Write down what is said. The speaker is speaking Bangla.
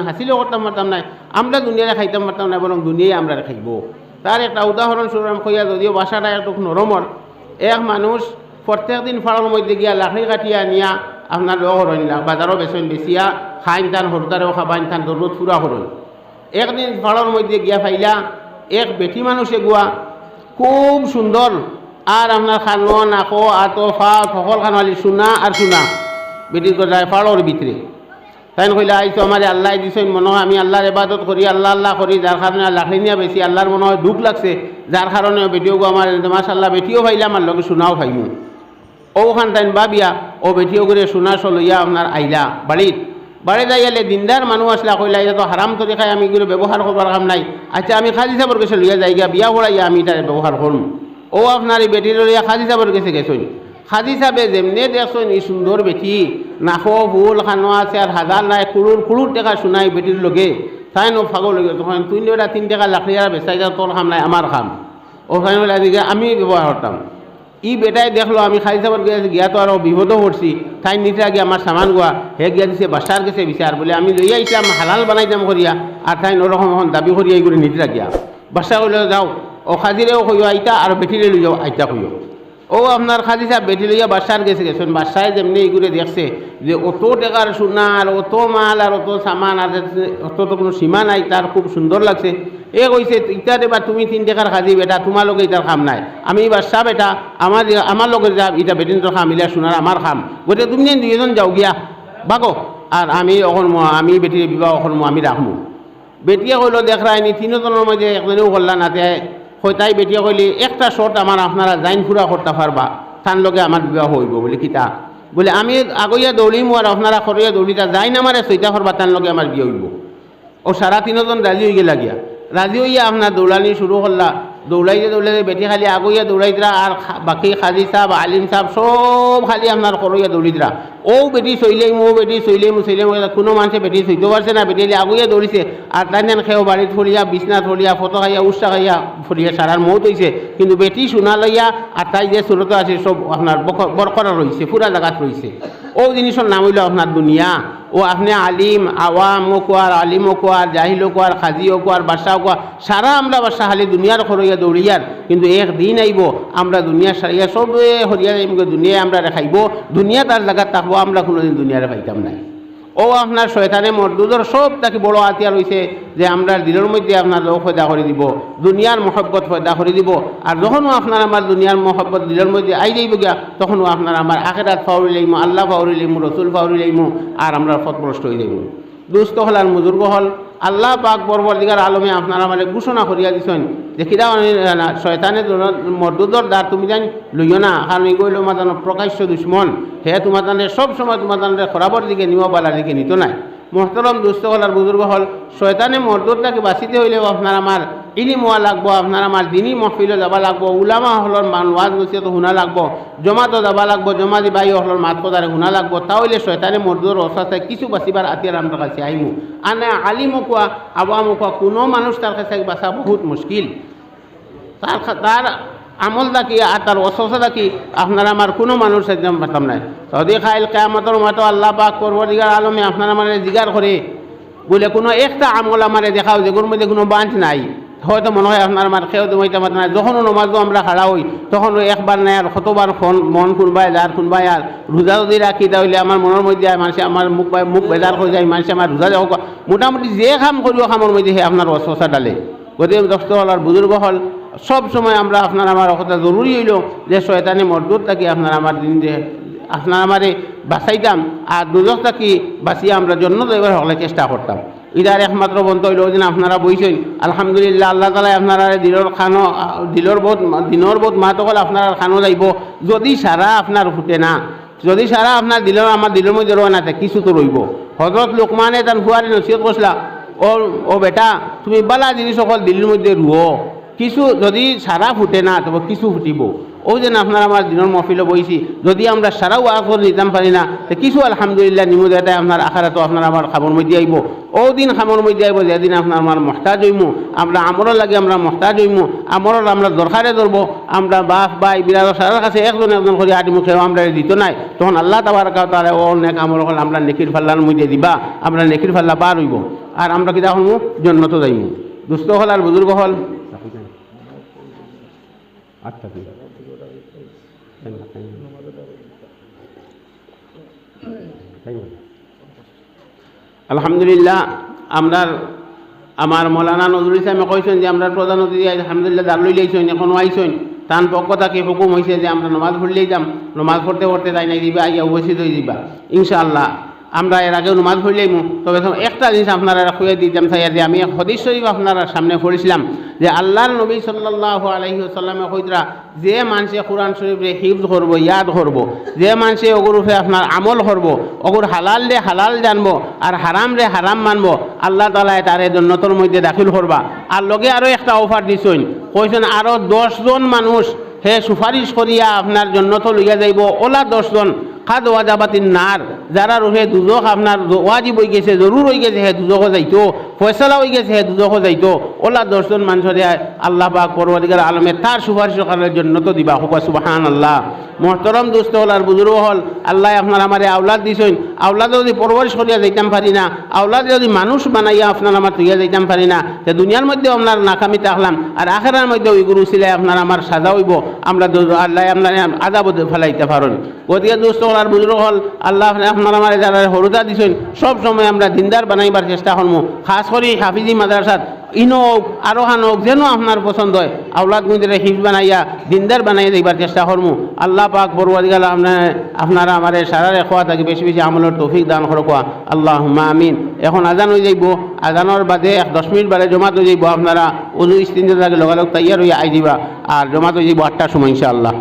হাসিলও করতাম পারতাম না, আমরা দুনিয়ারে খাইতাম পারতাম না, বরং দুনিয়ায় আমরা খাইব। তার একটা উদাহরণস্বরূপ আমি কইয়া, যদিও বাসাটা একটু নরমর, এক মানুষ প্রত্যেক দিন ফাড়ার মধ্যে গিয়া লাকড়ি কাটিয়া নিয়া আপনার হরণ বাজারও বেচন বেচিয়া খাইন টান হরতারেও খাবাইন টান দরদ ফুরা হরণ। একদিন ফাড়ার মধ্যে গিয়া ফাইলা এক বেটি মানুষে গুয়া খুব সুন্দর, আর আপনার খানো নাকো আতো ফা সকল খানালি সোনা আর সোনা বেটির গজায় ফাড়র ভিতরে। তাই কইলা আইতো আমার আল্লাহ দিছেন, মনে হয় আমি আল্লাহর ইবাদত করি, আল্লাহ আল্লাহ করি, যার কারণে লাকড়ি নিয়ে বেশি আল্লাহর মনে হয় দুঃখ লাগছে, যার কারণে বেটিও গো আমার মাশাআল্লাহ বেটিও পাইলাম আর লগে সোনাও পাইমু। ওখান তাইন ভাবিয়া ও বেটিও করে সোনা লইয়া আপনার আইলা বাড়ি যাইয়ালে দিনদার মানুষ আসলা, কইলা এটা তো হারাম তরিকায় আমি এগুলো ব্যবহার করবার কাম নাই, আচ্ছা আমি খাজি সাহেবের কাছে লইয়া যাইগা বিয়া পড়াইয়া আমি এটা ব্যবহার করুন। ও আপনার এই বেটির লইয়া খাজি সাহেবের কাছে গেছেন। খাজি সাহেবে যেমনি দেখছেন এই সুন্দর বেটি, নাকো ফুল খানো আছে আর হাজার নাই কুড়ুর টাকা শোনাই বেটির লগে, তাই নো ফাগল লগে তখন তুই ওটা 3 টাকা লাকড়ি আর বেচাই যা, তোর খাম নাই আমার খাম। ওখানে বলে দিকে আমি ব্যবহার করতাম। ই বেটাই দেখলো আমি খালি সাহেবের গিয়ে গিয়া তো আরও বিপদও করছি, তাই নিচে গিয়ে আমার সামান গোয়া হে গিয়া দিছে বাসার গেছে বিচার বলে আমি লইয়া আইসলাম হালাল বানাইতাম করিয়া, আর তাই ওরকম এখন দাবি করিয়া এই করে নিচে গিয়া বাসা কইলে যাও ও খাজিরেও কইও আইতা আর বেটিরে লই যাও আইতা কইও। ও আপনার খাজি সাহেব বেটি লইয়া বাসার গেছেন, বাসায় যেমনি এইগুলো দেখছে যে অত টাকার সোনা আর অত মাল আর অত সামান আর অত তো কোনো সীমা নাই, তার খুব সুন্দর লাগছে। এ কইছে ইটা দেবা তুমি 3 টাকার খাজি বেটা, তোমার লগে ইটার খাম নাই, আমি বাসা বেটা আমার লগে যা ইটা বেটিন তো খাম ইলা সোনার আমার খাম, গোটে তুমি 2জন যাও গিয়া বাগো, আর আমি এখন আমি বেটির বিবাহ এখন আমি রাখমু। বেটিয়ে কইলো দেখ রায়নি 3জনের মধ্যে একজনেও করলা নাতে হইতাই বেটিয়ে কইলি একটা শর্ট আমার আপনারা জাইন ফুরা করতে পারবা, তার লগে আমার বিবাহ হইব বলে কিতা বলে আমি আগইয়া দৌড়িমু আর আপনারা খরিয়া দৌড়িটা যাইন আমার সইতা করবা, তার লগে আমার বিয়ে হইব। ও সারা 3জন রাজি হয়ে লাগিয়া রাজি হইয়া আপনার দৌড়ানি শুরু করলা। দৌড়াইতে বেটি খালি আগইয়া দৌড়াইতরা আর বাকি খাজি সাহেব আলিম সাহেব সব খালি আপনার করইয়া দৌড়িতরা। ও বেটি চইলেইমু কোনো মানুষে বেটি চইতে পারছে না, বেটি আগইয়া দৌড়িছে আর তাই খেয়েও বাড়িত ফরিয়া বিছনাথ ফরিয়া ফটো খাইয়া উৎসাহ খাইয়া ফরিয়া সারার মৌত হয়েছে, কিন্তু বেটি সোনা লইয়া আর তাই যে সুরত আছে সব আপনার বরকরার রয়েছে, পুরা জায়গাত রয়েছে। ও জিনিসের নাম হইল আপনার দুনিয়া। ও আপনি আলিম আওয়ামও কোয়ার আলিমও কোয়ার জাহিলও কোয়ার খাজিও কোয়ার বাসাও কোয়ার সারা আমরা বাসা খালি দুনিয়ার খরইয়া দৌড়িয়ার, কিন্তু একদিন আইব আমরা দুনিয়া সারিয়া সব হরিয়া যাইব, দুনিয়ায় আমরা খাইব, দুনিয়া তার জায়গা থাকবো, আমরা কোনোদিন দুনিয়ারে পাইতাম নাই। ও আপনার শয়তানে মরদুদর সব তাকে বড় হাতিয়ার রয়েছে যে আমরা দিলের মধ্যে আপনার লোক ফয়দা করে দিব, দুনিয়ার মহব্বত ফয়দা করে দিব, আর যখনও আপনার আমার দুনিয়ার মহব্বত দিলের মধ্যে আই যাইব গিয়া তখনও আপনার আমার আখেরাত ফাউরি লাইমু, আল্লাহ ফাউরি লাইমু, রসুল ফাউরি লাইমু, আর আমরা ফতপ্রষ্ট হয়ে যাইব। দুস্থ হল আর মুজুর্গ হল আল্লাহ পাক পরবর্তীকার আলমে আপনারা মানে ঘোষণা করিয়া দিছেন যে কিরা শয়তানের মরদুদর দ্বার তুমি জানি লইও না, কারণ এগুলো তোমার প্রকাশ্য দুশ্মন, হে তোমার সব সময় তোমার খরাবর দিকে নিব বালার দিকে নিত নাই। মোহতরম দুস্থ হল আর বুজুর্গ হল শয়তানে মরদুদটাকে বাঁচিতে হইলেও আপনার আমার ইলিম হওয়া লাগবো, আপনার আমার দিনই মহফিলও যাবা লাগবো, উলামা হলর ওয়াজ নসিহত শুনা লাগবো, জমাতো যাবা লাগবো, জমা দিবাই হলর মাত কথারে শুনা লাগবো, তাহলে শয়তানে মরদুদর অবস্থায় কিছু বাঁচিবার আতিয়ার আমরা কাছে আইমু। আর না আলিমও কোয়া আওয়ামও কোয়া কোনো মানুষ তার কাছে বাঁচা বহুত মুশকিল। তার আমল থাকি আর তার অসুস্থতা থাকি আপনার আমার কোনো মানুষ একদম পারতাম নাই। যদি খাইল কেয়ামতের মতো আল্লাহ পাক পরবর্তীকার আলমে আপনার আমার জিগার করে বলে কোনো একটা আমল আমারে দেখাও যেগুলোর মধ্যে কোনো বাঁধ নাই, হয়তো মনে হয় আপনার আমার খেয়েও তোমাইতে পারত না। যখনও নমাজও আমরা খাড়া হই তখন একবার নাই আর কতবার মন খুনবাই যার খুনবাই, আর রোজা যদি রাখি তাহলে আমার মনের মধ্যে মানুষ আমার মুখ বেজার হয়ে যায়, মানুষ আমার রোজা যাও মোটামুটি যে কাম করিও কামের মধ্যে সে আপনার অসুস্থতা ডালে। গতিকে দোস্ত হল আর বুজুর্গ হল সব সময় আমরা আপনার আমার কথা জরুরি হইল যে শয়তানি মরদুদ থাকি আপনার আমার দিন যে আপনার আমারে বাঁচাইতাম আর দুজক থাকি বাঁচিয়ে আমরা জন্য এবার হলে চেষ্টা করতাম। ইদার একমাত্র বন্ধ হইল ওই দিন আপনারা বইছেন আলহামদুলিল্লাহ আল্লাহ তালা আপনারা দিলর বোধ মাত হল আপনারা খানো যাইব, যদি সারা আপনার ফুটে না, যদি সারা আপনার দিলের আমার দিলের মধ্যে রয় না কিছু তো রইব। হজরত লোকমানে তার ফুয়ারি নসিহত করছিলা ও বেটা তুমি বালা জিনিস সকল দিল্লির মধ্যে রুহ, কিছু যদি সারা ফুটে না তবে কিছু ফুটিব। ও যেন আপনার আমার দিনের মহফিলে বইছি যদি আমরা সারাও আখর নিতাম পারি না তো কিছু আলহামদুলিল্লাহ নিমুদ এটাই আপনার আখারাতো আপনার আমার খামর মধ্যে আইব। ও দিন খামর মধ্যে আইব যেদিন আপনার আমার মহতাজ হইমু, আমরা আমরের লাগে আমরা মহতাজ হইমু, আমরের আমরা দরকারে ধরবো, আমরা বাপ ভাই বিরাদ সারার কাছে একজন করে আটি মুখে আমরা দিত নাই, তখন আল্লাহ তাবারক ওয়া তাআলা ও নেক আমল হল আমরা নেকির ফাল্লার মধ্যে দিবা, আমরা নেকির ফাল্লা পার হইব। আর আমরা কিতা হলমু জন্নত যাইমু। দুস্থ হল আর বুজুর্গ হল আলহামদুলিল্লাহ। আমার মৌলানা নজরুল ইসলামে কইছেন যে আমরা প্রধান অতিথি আলহামদুলিল্লাহ দারুল লাইছেন, এখনও আইসেন। তান পক্ষ থেকে হুকুম হয়েছে যে আমরা নমাজ পড়লেই যাম, নমাজ পড়তে পড়তে তাই নাই দিবা, আইয়া উপস্থিত হয়ে দিবা ইনশাআল্লাহ। আমরা এর আগেও নমাজ পড়লেইমু। তবে একটা জিনিস আপনারা খুঁজে দিতাম চাই যে আমি এক হাদিস শরীফ আপনারা সামনে পড়েছিলাম যে আল্লাহর নবী সাল্লাল্লাহু আলাইহি ওয়াসাল্লামে কইতরা যে মানুষে কোরআন শরীফে হিফজ করবো, ইয়াদ করবো, যে মানুষে ওগুরুফে আপনার আমল করবো, ওগুর হালাল রে হালাল জানবো আর হারাম রে হারাম মানবো, আল্লাহ তাআলা তারে জান্নাতের মধ্যে দাখিল করবা। আর লগে আরও একটা অফার দিছেন, কইছেন আরও 10 জন মানুষ হে সুপারিশ করিয়া আপনার জন্নত লইয়া যাইব। ওলা 10 জন খাদ ওয়াজাবাতিন নার, যারা রুহে দুজখ আপনার ওয়াজিব হয়ে গেছে, জরুর হয়ে গেছে, হে দুজখও যাইতো, ফয়সালা হয়ে গেছে, হে দুজখও যাইতো। ওলা 10 জন মানুষরে আল্লাহ পাক পরওয়ারদিগার আলমে তার সুপারিশ করার জন্য তো দিবা। হুকা সুবহানাল্লাহ। মোহতরম দোস্ত হল আর বুজুর্গ হল, আল্লাহ আপনার আমারে আওলাদ দিছেন। আওলাদ যদি পরবরিশ করিয়া যাইতাম পারি না, আওলাদ যদি মানুষ বানাইয়া আপনার আমার তুইয়া যাইতাম পারি না, তে দুনিয়ার মধ্যে আপনার নাকামি থাকলাম আর আখেরার মধ্যে ওই গুরু ছিলাই আপনার আমার সাজা হইব, আমরা আল্লাহ আপনার আজাব ফেলাইতে পারেন। গতিকে দোস্ত হল আর বুজুর্গ হল, আল্লাহ আপনার আমার যারা হরুদা দিছেন সব সময় আমরা দিনদার বানাইবার চেষ্টা করবো। খাস করে হাফিজি মাদ্রাসাত ইনো হোক আরোহান হোক যেন আপনার পছন্দ হয়, আওলাদ গুঁজরে হিফ বানাইয়া দিনদার বানাইয়া দিবার চেষ্টা করবো। আল্লাহ পাক পরওয়ারদিগার আপনারা আমার সারারে খোয়া থাকে বেশি বেশি আমলের তৌফিক দান করো কোয়া আল্লাহুম্মা আমিন। এখন আজান হয়ে যাইব, আজানোর বাদে 10 মিনিট বাদে জমাত হয়ে যাইব। আপনারা উজু ইস্তিনজার আগে লগালগ তৈয়ার হয়ে আই দিবা আর জমাত হয়ে যাইব 8টার সময় ইনশাআল্লাহ।